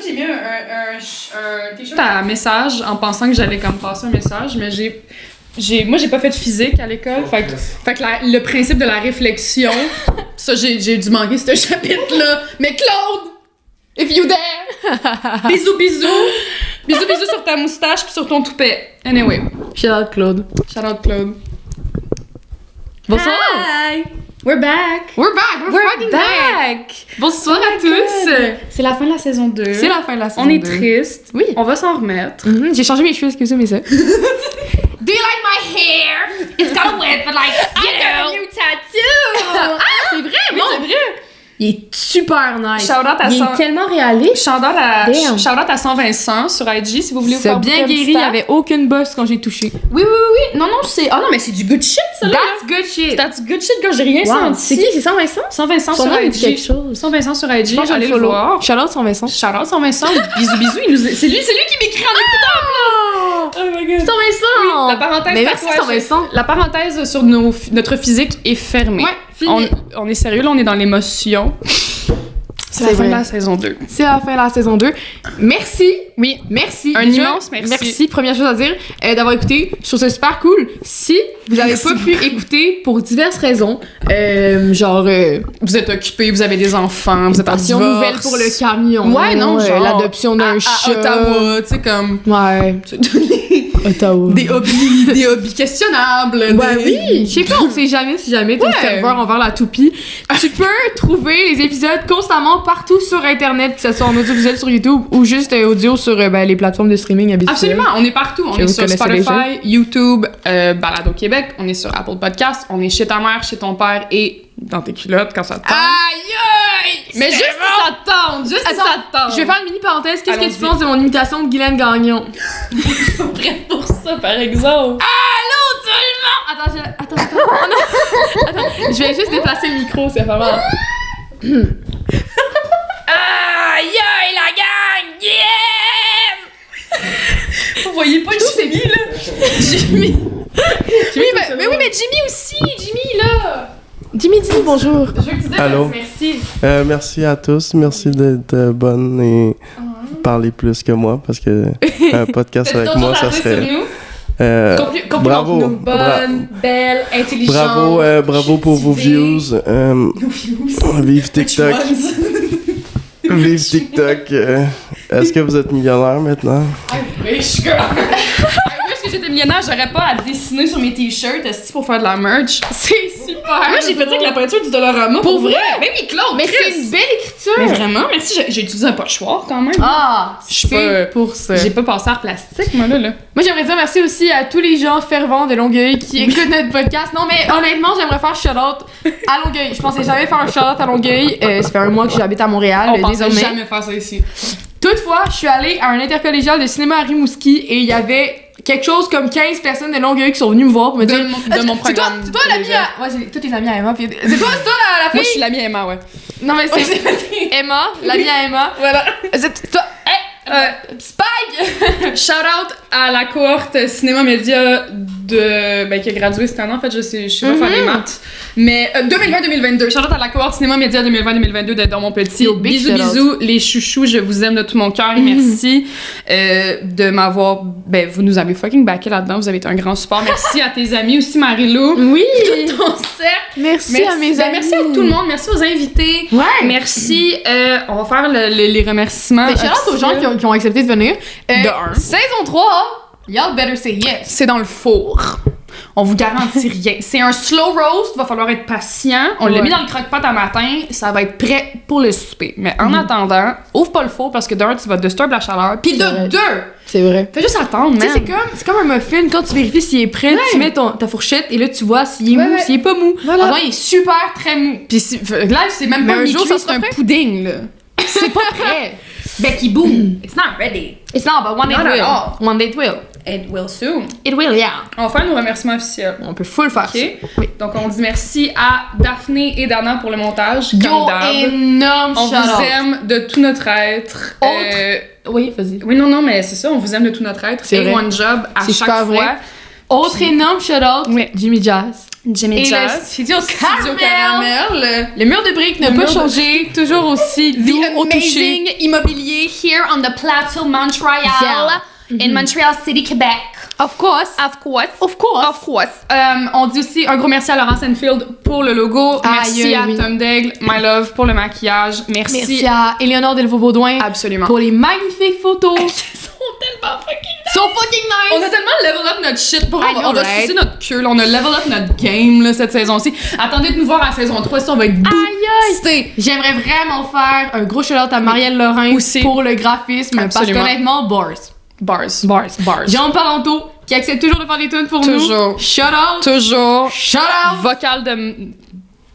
j'ai mis un t-shirt à message en pensant que j'allais comme passer un message, mais moi, j'ai pas fait de physique à l'école. Fait que le principe de la réflexion, ça, j'ai dû manquer ce chapitre-là. Mais Claude, if you there, bisous, bisous. Bisous, bisous sur ta moustache puis sur ton toupet. Anyway. Shout out Claude. Shout out Claude. Bonsoir. Hi. We're back. We're fucking back. Bonsoir à tous. C'est la fin de la saison 2. C'est la fin de la saison 2. On est triste. Oui. On va s'en remettre. J'ai changé mes cheveux, excusez-moi ça. Do you like my hair? It's kind of wet, but like, you know. new tattoo. C'est vrai, Oui, c'est vrai. Il est super nice. Shout-out à Il est tellement réaliste. Shout-out à 100 Vincent sur IG si vous voulez vous C'est faire bien boucler guéri, du il n'y staff. avait aucune bosse quand j'ai touché. Oui. Non, c'est... Ah non, mais c'est du good shit, ça, là. That's good shit. That's good shit, quand j'ai rien Wow. senti. C'est qui, c'est 100 Vincent? 100 Vincent Son sur nom me IG. dit quelque chose. 100 Vincent sur IG, Je pense que allez je le follow. voir. Shout-out 100 Vincent. Shout-out 100 Vincent. Bisous. C'est lui qui m'écrit en écoutant. Oh my god. 100 Vincent! Oui, la parenthèse Mais merci tatouage. 100 Vincent. La parenthèse sur notre physique est fermée. Ouais, fini. On est sérieux, là, on est dans l'émotion. C'est la C'est fin de vrai. la saison 2. C'est la fin de la saison 2. Merci. Oui. Merci. Un Déjà, immense merci. Merci, première chose à dire, d'avoir écouté. Je trouve ça super cool. Si vous n'avez Merci pas pu écouter pour diverses raisons, Vous êtes occupés, vous avez des enfants, vous êtes en passion divorce. nouvelle pour le camion. Ouais, non, genre, l'adoption d'un à chat. Ottawa, tu sais, comme... Ouais. Ottawa. des hobbies questionnables. Ouais, oui. Je sais pas, on sait jamais si jamais t'es Ouais. ferveur envers la toupie. Tu peux trouver les épisodes constamment partout sur Internet, que ce soit en audiovisuel sur YouTube ou juste audio sur les plateformes de streaming habituelles. Absolument, on est partout. On Que est vous sur connaissez Spotify, YouTube, Balado Québec, on est sur Apple Podcasts, on est chez ta mère, chez ton père et dans tes culottes quand ça te tente. Aïe! Mais juste si ça te tente, juste si Attends, ça te tente. Je vais faire une mini parenthèse. Qu'est-ce que Allons-y. tu penses de mon imitation de Guylaine Gagnon? prête pour ça, par exemple. Attends. Attends, je vais juste déplacer le micro, c'est pas mal. Aïe, la gang! Yeah! Vous voyez pas Jimmy, là? Jimmy, mais oui, mais Jimmy aussi! Jimmy, là! Jimmy, bonjour. Je veux que tu dises Allô? merci. Merci à tous. Merci d'être bonne et parler plus que moi parce que un podcast T'as avec d'autres moi, choses à ça dire sur serait. nous? Bravo. Complimente-nous. Bonne, belle, intelligente. Bravo pour vos cultivée. views. Nos views. Vive TikTok. Vive TikTok. Est-ce que vous êtes millionnaire maintenant? I wish, girl. I wish que j'étais millionnaire, j'aurais pas à dessiner sur mes t-shirts est-ce pour faire de la merch. C'est super. Moi, j'ai fait ça avec la peinture du Dollarama. Pour vrai? Mais oui, Claude, Mais Chris. c'est une belle écriture. Mais vraiment, merci, j'ai utilisé un pochoir quand même. Ah, Je suis c'est pas- pour ça. J'ai pas passé à plastique, moi, là. Moi, j'aimerais dire merci aussi à tous les gens fervents de Longueuil qui écoutent notre podcast. Non, mais honnêtement, j'aimerais faire shout-out à Longueuil. Je pensais jamais faire un shout-out à Longueuil. Ça fait un mois que j'habite à Montréal, On pensait désormais. jamais faire ça ici. Toutefois, je suis allée à un intercollégial de cinéma à Rimouski et il y avait quelque chose comme 15 personnes de Longueuil qui sont venues me voir pour me dire De mon c'est toi programme c'est toi l'ami collégial. à... Ouais, j'ai tous tes amis à Emma. Puis... C'est toi la Moi, je suis fille... l'amie Emma, ouais. Non, mais c'est Emma, l'amie à Emma. Voilà. C'est toi... Spike! Shout out à la cohorte cinéma média qui a gradué cette année. En fait, je sais pas faire les maths. Mais 2020-2022. Shout out à la cohorte cinéma média 2020-2022 de Don Mon Petit. Yo, big Bisous, shout out. bisous, les chouchous. Je vous aime de tout mon cœur. Merci de m'avoir. Vous nous avez fucking backé là-dedans. Vous avez été un grand support. Merci à tes amis aussi, Marie-Lou. Oui! Tout ton cercle. Merci à mes amis. Merci à tout le monde. Merci aux invités. Ouais! Merci. On va faire les remerciements. Mais shout out aux gens qui ont accepté de venir. De un. Saison 3, y'all better say yes. C'est dans le four. On vous garantit rien. C'est un slow roast, va falloir être patient. On l'a Ouais. mis dans le croque-pot un matin, ça va être prêt pour le souper. Mais en attendant, ouvre pas le four parce que d'un, tu vas disturber la chaleur. Puis C'est de vrai. deux, C'est vrai. fais juste attendre, Tu man. sais, c'est comme un muffin, quand tu vérifies s'il est prêt, tu mets ta fourchette et là tu vois s'il est mou, ouais. s'il est pas mou. Voilà. Alors, il est super très mou. Puis là, c'est même Mais pas un jour, mi-cuit, ça c'est sera un prêt. pudding, là. C'est pas prêt. Becky Boom, it's not ready. It's not, but one day it Not at will. all. One day it will. It will soon. It will, yeah. On va faire nos remerciements officiels. On peut full faire ça. OK? Oui. Donc, on dit merci à Daphné et Dana pour le montage. Yo, Comme d'hab. énorme On vous shout-out. aime de tout notre être. Oui, vas-y. Oui, non, mais c'est ça, on vous aime de tout notre être. C'est C'est vrai. one job à C'est chaque super fois. vrai. Autre énorme shout-out, Oui. Jimmy Jazz. Jimmy Et le Jazz. studio Studio Caramel. Caramel. Le mur de briques n'a Le pas mur de- changé, toujours aussi doux au toucher. Amazing immobilier here on the plateau Montreal. Yeah. In Montreal City, Québec. Of course. Of course. Of course. Of course. On dit aussi un gros merci à Laurence Enfield pour le logo. Merci Aïe, à oui. Tom Daigle, My Love, pour le maquillage. Merci. Merci à Éléonore Delvaux-Baudouin Absolument. pour les magnifiques photos. Ils sont tellement fucking So fucking nice. On a tellement level up notre shit. Pour I on know, va right? sucer notre queue. Là. On a level up notre game là, cette saison-ci. Attendez de nous voir à la saison 3 si on va être boosté. J'aimerais vraiment faire un gros shout-out à Marielle Lorrain Aussi. pour le graphisme. Absolument. Parce qu'honnêtement, bars. Bars. Jean Palanto, qui accepte toujours de faire des tunes pour Toujours. nous. Shout out. Toujours. Shout out. Vocal de...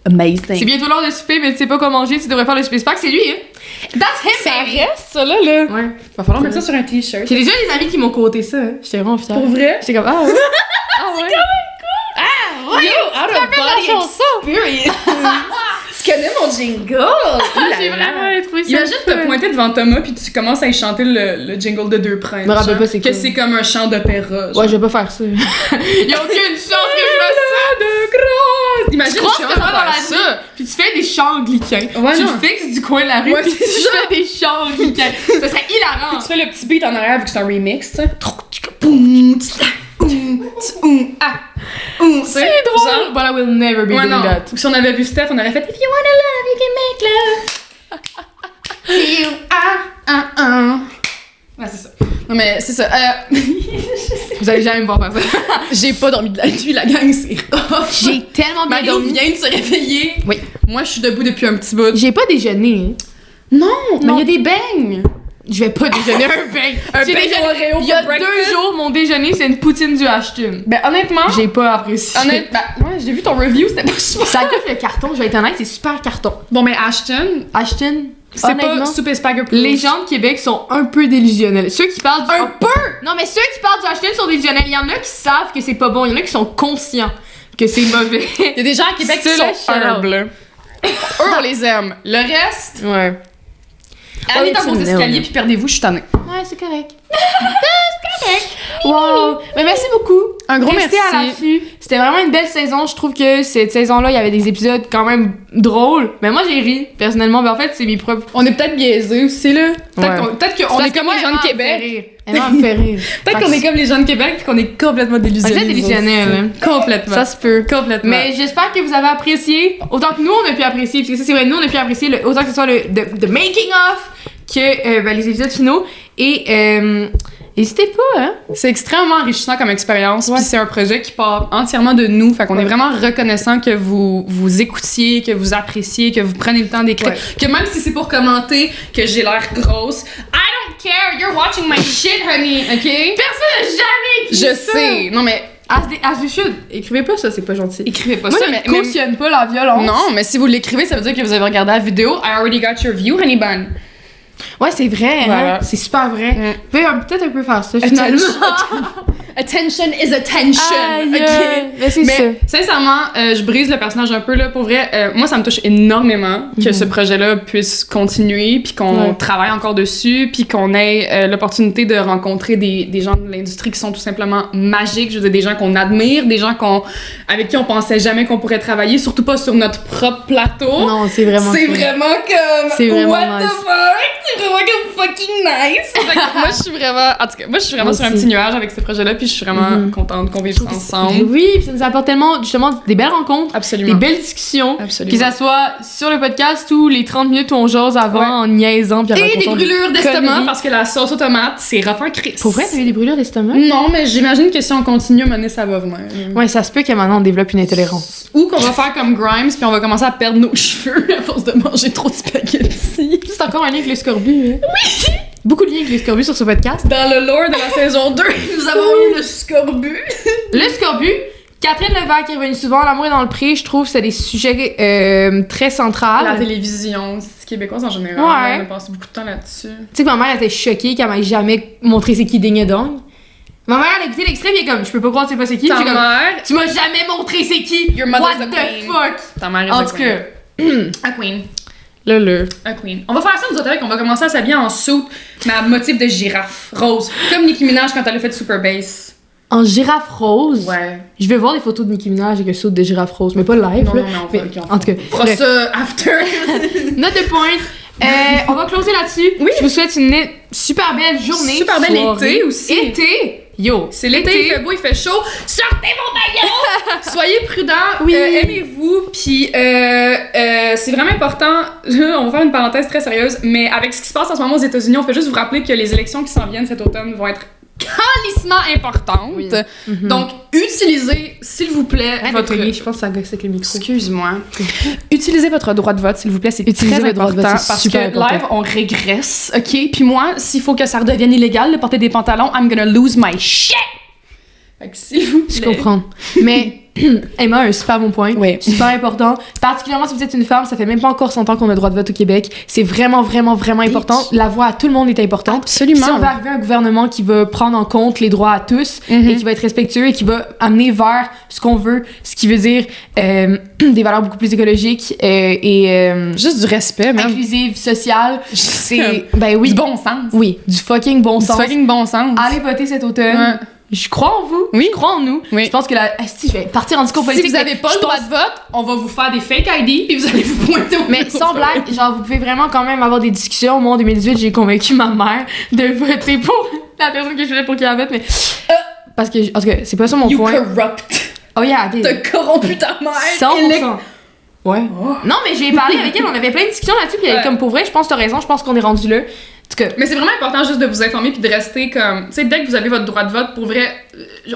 C'est Amazing. bientôt l'heure de souper, mais tu sais pas quoi manger, tu devrais faire le space pack, c'est lui, hein. That's him, Ça baby. reste, ça, là. Ouais. Va falloir mettre ça sur un t-shirt. J'ai déjà des amis qui m'ont quoté ça, hein. J'étais vraiment fière. Pour vrai? J'étais comme, ah ouais. Ah ouais. Yo, out of body experience. Tu connais mon jingle? J'ai vraiment trouvé ça. Imagine te fun. pointer devant Thomas puis tu commences à y chanter le jingle de Deux Princes. Je me rappelle genre, pas c'est que quoi. c'est comme un chant d'opéra. Ouais, je vais pas faire ça. Y'a aucune chance que je fasse ça. de grâce. Imagine Tu crosses je comme commence ça à dans la faire vie, puis tu fais des chants anglicains. Ouais, tu non. le fixes du coin de la rue, Ouais, puis tu c'est ça. fais des chants anglicains. Ça serait hilarant. Tu fais le petit beat en arrière vu que c'est un remix, tu sais. C'est drôle. But I will never be Ouais, doing non. that. Ou si on avait vu Steph, on aurait fait If you wanna love, you can make love. See you, Ouais, c'est ça. Non, mais c'est ça. Vous allez jamais me voir faire ça. J'ai pas dormi de la nuit, la gang, c'est rough. J'ai tellement bien Marie dormi. vient de se réveiller. Oui. Moi, je suis debout depuis un petit bout. J'ai pas déjeuné. Non, mais Non. il y a des beignes. Je vais pas déjeuner un pain. Un J'ai pain déjeuné- Oreo Il y a for 2 breakfast. jours, mon déjeuner, c'est une poutine du Ashton. Ben, honnêtement, J'ai pas apprécié. ouais, j'ai vu ton review, c'était pas super. Ça goûte le carton, je vais être honnête, c'est super carton. Bon, mais Ashton, Ashton, c'est honnêtement, pas super spaghetti. les gens de Québec sont un peu délusionnels. Ceux qui parlent du... Un peu! Non, mais ceux qui parlent du Ashton sont délusionnels. Il y en a qui savent que c'est pas bon, il y en a qui sont conscients que c'est mauvais. Il y a des gens à Québec qui Ceux-là, sont shout out. humbles. Eux, on les aime. Le reste, Ouais. allez dans c'est vos une escaliers merde. puis perdez-vous, je suis tannée. Ouais, c'est correct. c'est correct. Wow. Mais merci beaucoup. Un gros Restez merci. à l'affût. C'était vraiment une belle saison. Je trouve que cette saison-là, il y avait des épisodes quand même drôles. Mais moi, j'ai ri, personnellement. Mais en fait, c'est mes propres... On est peut-être biaisés aussi, là. Peut-être Ouais. qu'on est comme les gens de Québec. Elle me fait rire. Peut-être qu'on est comme les gens de Québec puis qu'on est complètement On délusionnés. est délusionnel. Hein. Complètement. Ça se peut. Complètement. Mais j'espère que vous avez apprécié, autant que nous on a pu apprécier, parce que ça c'est vrai, nous on a pu apprécier autant que ce soit le the making of que les épisodes finaux. Et n'hésitez pas, hein. c'est extrêmement enrichissant comme expérience. Ouais. Puis c'est un projet qui part entièrement de nous. Fait qu'on est vraiment reconnaissant que vous écoutiez, que vous appréciez, que vous prenez le temps d'écrire. Ouais. Que même si c'est pour commenter que j'ai l'air grosse, I don't care. You're watching my shit, honey. OK? Personne n'a jamais écrit Je ça. sais. Non, mais As you should. Écrivez pas ça, c'est pas gentil. écrivez pas Moi, ça. je Mais, ne cautionne pas la violence. non, mais si vous l'écrivez, ça veut dire que vous avez regardé la vidéo. I already got your view, honey bun. Ouais, c'est vrai, Voilà. hein. C'est super vrai. Mm. Vous pouvez peut-être un peu faire ça, finalement. Attention is attention. Aïe, OK? mais c'est ça. Mais sincèrement, je brise le personnage un peu là. Pour vrai, moi ça me touche énormément que ce projet-là puisse continuer, puis qu'on Ouais. travaille encore dessus, puis qu'on ait l'opportunité de rencontrer des gens de l'industrie qui sont tout simplement magiques. Je veux dire, des gens qu'on admire, des gens avec qui on pensait jamais qu'on pourrait travailler, surtout pas sur notre propre plateau. Non, c'est vraiment C'est cool. vraiment comme C'est vraiment what nice. the fuck, c'est vraiment comme fucking nice. Fait que moi je suis vraiment, en tout cas, moi je suis vraiment Moi sur un aussi. petit nuage avec ce projet-là, puis je suis vraiment contente qu'on vive ça ensemble. Oui, puis ça nous apporte tellement, justement, des belles rencontres, Absolument. des belles discussions. Absolument. Que ça soit sur le podcast ou les 30 minutes où on jase avant Ouais. en niaisant puis en Et des racontant brûlures d'estomac conneries. parce que la sauce aux tomates, c'est rough un Chris. Pour vrai, t'as eu des brûlures d'estomac? Non, mais j'imagine que si on continue à mener, ça va venir. Ouais, ça se peut que maintenant on développe une intolérance. Ou qu'on va faire comme Grimes, puis on va commencer à perdre nos cheveux à force de manger trop de spaghettis. C'est encore un lien avec le scorbut, hein? Oui! Beaucoup de liens avec le scorbut sur ce podcast. Dans le lore de la saison 2, nous avons eu le scorbut. Le scorbut, Catherine Levac qui est revenue souvent, L'amour est dans le pré, je trouve que c'est des sujets très centrales. La télévision québécoise en général, Ouais. on a passé beaucoup de temps là-dessus. Tu sais que ma mère était choquée qu'elle m'ait jamais montré c'est qui Ding Dong. Ma mère, elle a écouté l'extrait, puis elle est comme, je peux pas croire que c'est pas c'est qui. Ta J'ai comme, mère, tu m'as jamais montré c'est qui. Your mother's What a the queen. fuck? ta mère est En a tout queen. cas, A queen. le. A queen. On va faire ça nous autres avec, on va commencer à s'habiller en suit, mais à motif de girafe, rose. Comme Nicki Minaj quand elle a fait Super Bass. en girafe rose. Ouais. Je vais voir des photos de Nicki Minaj avec un saut de girafe rose, mais pas live. Non, là. non, mais on Mais, va, ok, en tout cas, on fera bref. ça after. Note de point. On va closer là-dessus. Oui. Je vous souhaite une super belle journée. Super bel soirée. été aussi. Été! Yo! C'est l'été, il fait beau, il fait chaud. Sortez vos maillots! Soyez prudents, Oui. aimez-vous, puis c'est vraiment important. On va faire une parenthèse très sérieuse, mais avec ce qui se passe en ce moment aux États-Unis, on fait juste vous rappeler que les élections qui s'en viennent cet automne vont être calissement importantes. Oui. Donc, utilisez, s'il vous plaît, votre... Je pense que ça gosse avec le micro. Excuse-moi. Utilisez votre droit de vote, s'il vous plaît, c'est Utilisez très votre droit de important vote, c'est parce super que important. live, on régresse, OK? Puis moi, s'il faut que ça redevienne illégal de porter des pantalons, I'm gonna lose my shit! Fait que s'il vous plaît... Je comprends. Mais Emma a un super bon point. Oui. Super important. Particulièrement si vous êtes une femme, ça fait même pas encore 100 ans qu'on a le droit de vote au Québec. C'est vraiment, vraiment, vraiment important. La voix à tout le monde est importante. Absolument. Si on va arriver à un gouvernement qui va prendre en compte les droits à tous et qui va être respectueux et qui va amener vers ce qu'on veut, ce qui veut dire des valeurs beaucoup plus écologiques et Juste du respect, même. inclusives, sociales. C'est Ben oui. du bon sens. Oui, du fucking bon Du sens. fucking bon sens. Allez voter cet automne. Ouais. Je crois en vous. Oui. Je crois en nous. Oui. Je pense que je vais partir en discours Si politique. vous n'avez pas je le droit pense- de vote, on va vous faire des fake ID puis vous allez vous pointer au Mais sans blague, genre, vous pouvez vraiment quand même avoir des discussions. Moi, en 2018, j'ai convaincu ma mère de voter pour la personne que je voulais pour qu'elle vote, mais. Parce que, en tout cas, c'est pas ça mon You point. corrupt. Oh yeah, T'as corrompu ta mère. 100%. Ouais. Non, mais j'ai parlé avec elle, on avait plein de discussions là-dessus, puis elle est Ouais. comme pour vrai, je pense que t'as raison, je pense qu'on est rendu là. En tout cas, Mais c'est vraiment important juste de vous informer puis de rester comme... Tu sais, dès que vous avez votre droit de vote, pour vrai,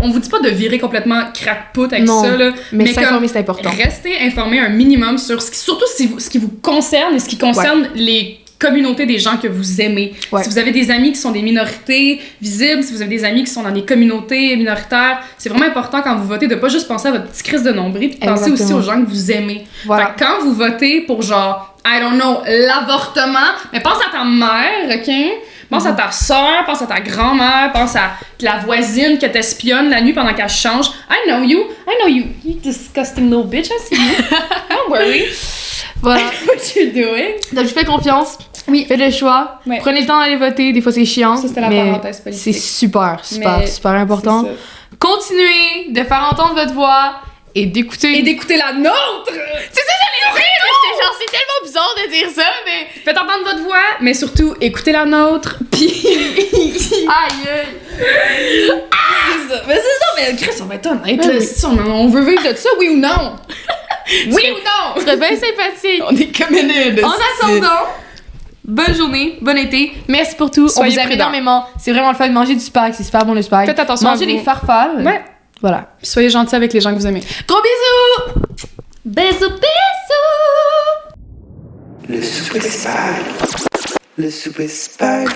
on vous dit pas de virer complètement crackpot avec Non, ça, là. mais comme s'informer, c'est important. restez informé un minimum sur surtout ce qui vous concerne et ce qui concerne les communautés des gens que vous aimez. Ouais. Si vous avez des amis qui sont des minorités visibles, si vous avez des amis qui sont dans des communautés minoritaires, c'est vraiment important quand vous votez de pas juste penser à votre petit crise de nombril, puis de penser aussi Exactement. aux gens que vous aimez. Voilà. Fait que quand vous votez pour genre, I don't know, l'avortement, mais pense à ta mère, OK? Pense à ta soeur, pense à ta grand-mère, pense à la voisine que t'espionne la nuit pendant qu'elle change. I know you, you disgusting little bitch, I see you. Don't worry. Voilà. What you doing? Donc, je fais confiance. Oui. Faites le choix. Ouais. Prenez le temps d'aller voter. Des fois, c'est chiant. Ça, c'était la mais parenthèse politique. c'est super, super, Mais super important. c'est ça. Continuez de faire entendre votre voix et d'écouter. Et d'écouter la nôtre! C'est ça, j'allais dire! J'étais genre, c'est tellement bizarre de dire ça, mais. Faites entendre votre voix, mais surtout, écoutez la nôtre, puis... Aïe! C'est ça. Mais c'est ça, mais Chris, on va être honnête, là. oui. Si on veut vivre de ça, oui ou non? Oui ou non? Ce serait bien sympathique. On est comme une... En attendant, bonne journée, bon été. Merci pour tout. Soyez on vous aime prudents. énormément. C'est vraiment le fun de manger du spag. C'est super bon le spag. Faites attention à Mangez vous. des farfales. Ouais. Voilà. Puis soyez gentils avec les gens que vous aimez. Gros bisous! Bisous, bisous! Le souper spag. Le souper spag.